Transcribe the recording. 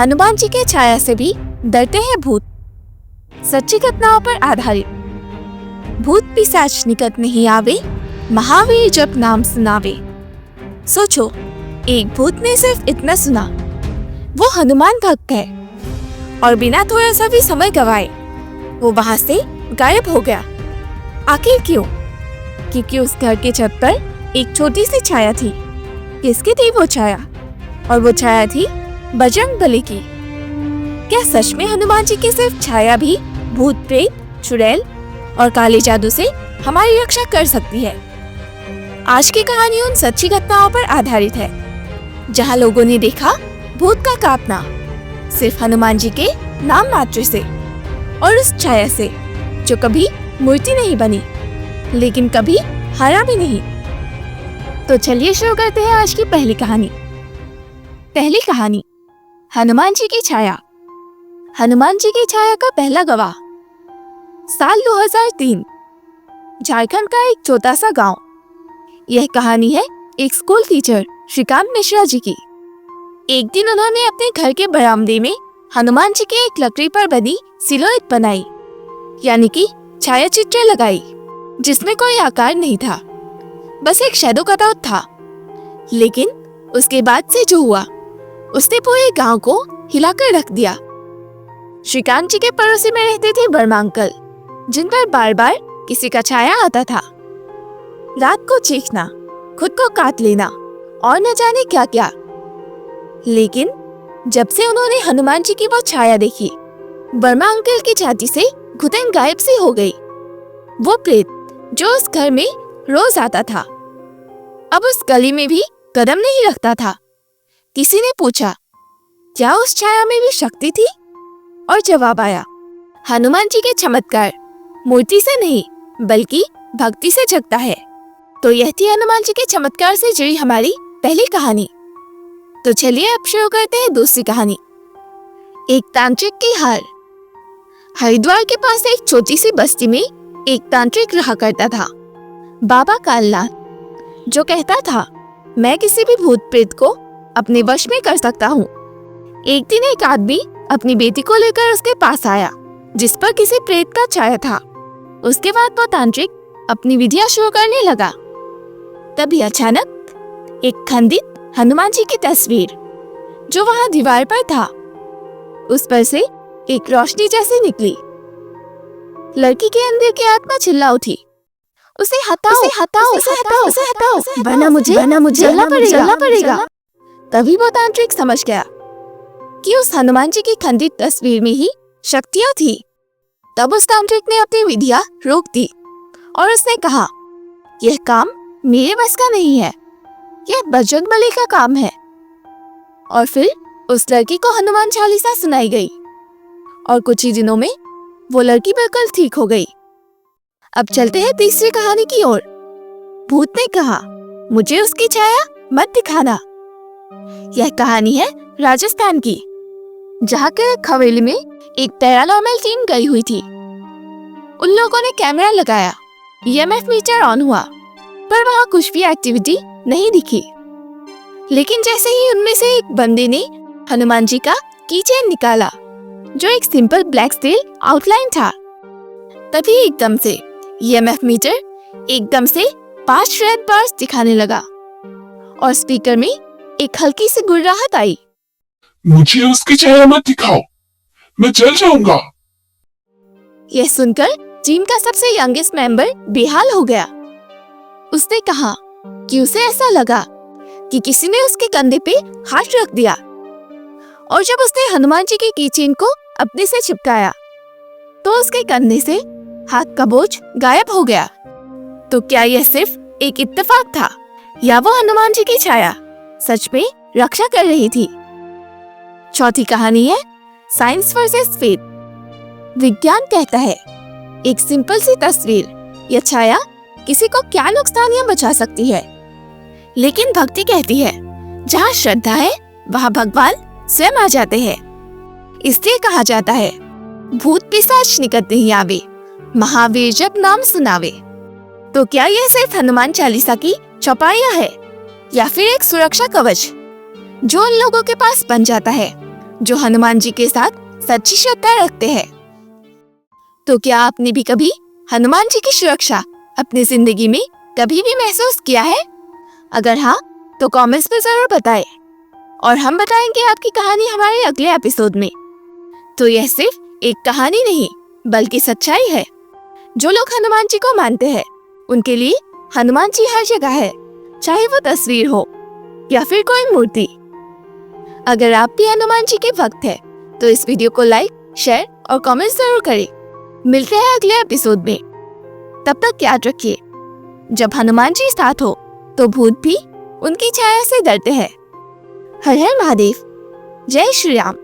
हनुमान जी के छाया से भी डरते हैं भूत। सच्ची घटनाओं पर आधारित। भूत पिशाच निकट नहीं आवे, महावीर जब नाम सुनावे। सोचो, एक भूत ने सिर्फ इतना सुना, वो हनुमान भक्त है, और बिना थोड़ा सा भी समय गवाए वो वहां से गायब हो गया। आखिर क्यों? क्योंकि उस घर के छत पर एक छोटी सी छाया थी। किसकी थी वो छाया? और वो छाया थी बजरंगबली की। क्या सच में हनुमान जी की सिर्फ छाया भी भूत प्रेत, चुड़ैल और काले जादू से हमारी रक्षा कर सकती है? आज की कहानी उन सच्ची घटनाओं पर आधारित है, जहां लोगों ने देखा भूत का कांपना सिर्फ हनुमान जी के नाम मात्र से, और उस छाया से जो कभी मूर्ति नहीं बनी, लेकिन कभी हारा भी नहीं। तो चलिए शुरू करते हैं आज की पहली कहानी। पहली कहानी, हनुमान जी की छाया। हनुमान जी की छाया का पहला गवाह। साल 2003, झारखंड का एक छोटा सा गांव। यह कहानी है एक स्कूल टीचर श्रीकांत मिश्रा जी की। एक दिन उन्होंने अपने घर के बरामदे में हनुमान जी के एक लकड़ी पर बनी सिलुएट बनाई, यानी कि छाया चित्र लगाई, जिसमें कोई आकार नहीं था, बस एक शैडो कटआउट था। लेकिन उसके बाद से जो हुआ, उसने पूरे गांव को हिलाकर रख दिया। श्रीकांत जी के पड़ोसी में रहते थे वर्मा अंकल, जिन पर बार बार किसी का छाया आता था। रात को चीखना, खुद को काट लेना और न जाने क्या क्या। लेकिन जब से उन्होंने हनुमान जी की वो छाया देखी, वर्मा अंकल की छाती से घुटन गायब सी हो गई। वो प्रेत जो उस घर में रोज आता था, अब उस गली में भी कदम नहीं रखता था। किसी ने पूछा, क्या उस छाया में भी शक्ति थी? और जवाब आया, हनुमान जी के चमत्कार मूर्ति से नहीं बल्कि भक्ति से जगता है। तो यह थी हनुमान जी के चमत्कार से जुड़ी हमारी पहली कहानी। तो चलिए अब शुरू करते हैं दूसरी कहानी। एक तांत्रिक की हार। हरिद्वार के पास एक छोटी सी बस्ती में एक तांत्रिक रहा करता था, बाबा कालनाथ, जो कहता था, मैं किसी भी भूत प्रेत को अपने वश में कर सकता हूँ। एक दिन एक आदमी अपनी बेटी को लेकर उसके पास आया, जिस पर किसी प्रेत का छाया था। उसके बाद वो तांत्रिक अपनी विधियां शुरू करने लगा। तभी अचानक एक खंडित हनुमान जी की तस्वीर, जो वहां दीवार पर था, उस पर से एक रोशनी जैसी निकली। लड़की के अंदर की आत्मा चिल्ला उठी, उसे हटाओ, उसे हटाओ, उसे हटाओ, उसे हटाओ, वरना मुझे जलना पड़ेगा। तभी वो तांत्रिक समझ गया कि उस हनुमान जी की खंडित तस्वीर में ही शक्तियां थी। तब उस तांत्रिक ने अपनी विधियां रोक दी और उसने कहा, यह काम मेरे बस का नहीं है, यह बजरंगबली का काम है। और फिर उस लड़की को हनुमान चालीसा सुनाई गई और कुछ ही दिनों में वो लड़की बिल्कुल ठीक हो गई। अब चलते हैं तीसरी कहानी की ओर। भूत ने कहा, मुझे उसकी छाया मत दिखाना। यह कहानी है राजस्थान की, जहाँ के एक हवेली में एक पैरानॉर्मल टीम गई हुई थी। उन लोगों ने कैमरा लगाया, ईएमएफ मीटर ऑन हुआ, पर वहाँ कुछ भी एक्टिविटी नहीं दिखी। लेकिन जैसे ही उनमें से एक बंदे ने हनुमान जी का कीचेन निकाला, जो एक सिंपल ब्लैक स्टील आउटलाइन था, तभी एकदम से ईएमएफ मीटर एकदम से 5 रेड बार्स दिखाने लगा और स्पीकर में एक हल्की सी गुर्राहट आई, मुझे उसकी छाया मत दिखाओ, मैं जल जाऊंगा। यह सुनकर टीम का सबसे यंगेस्ट मेंबर बेहाल हो गया। उसने कहा कि उसे ऐसा लगा कि किसी ने उसके कंधे पे हाथ रख दिया, और जब उसने हनुमान जी की कीचेन को अपने से चिपकाया तो उसके कंधे से हाथ का बोझ गायब हो गया। तो क्या यह सिर्फ एक इत्तेफाक था, या वो हनुमान जी की छाया सच में रक्षा कर रही थी? चौथी कहानी है साइंस वर्सेस फेथ। विज्ञान कहता है, एक सिंपल सी तस्वीर या छाया किसी को क्या नुकसान या बचा सकती है, लेकिन भक्ति कहती है, जहाँ श्रद्धा है वहाँ भगवान स्वयं आ जाते हैं। इसलिए कहा जाता है, भूत पिशाच निकट नहीं आवे, महावीर जब नाम सुनावे। तो क्या यह सिर्फ हनुमान चालीसा की चौपाइयाँ है, या फिर एक सुरक्षा कवच जो उन लोगों के पास बन जाता है जो हनुमान जी के साथ सच्ची श्रद्धा रखते हैं। तो क्या आपने भी कभी हनुमान जी की सुरक्षा अपनी जिंदगी में कभी भी महसूस किया है? अगर हाँ, तो कमेंट्स में जरूर बताएं और हम बताएंगे आपकी कहानी हमारे अगले एपिसोड में। तो यह सिर्फ एक कहानी नहीं बल्कि सच्चाई है। जो लोग हनुमान जी को मानते हैं उनके लिए हनुमान जी हर जगह है, चाहे वो तस्वीर हो या फिर कोई मूर्ति। अगर आप भी हनुमान जी के भक्त हैं तो इस वीडियो को लाइक, शेयर और कमेंट जरूर करें। मिलते हैं अगले एपिसोड में। तब तक याद रखिए, जब हनुमान जी साथ हो तो भूत भी उनकी छाया से डरते हैं। हर हर महादेव। जय श्री राम।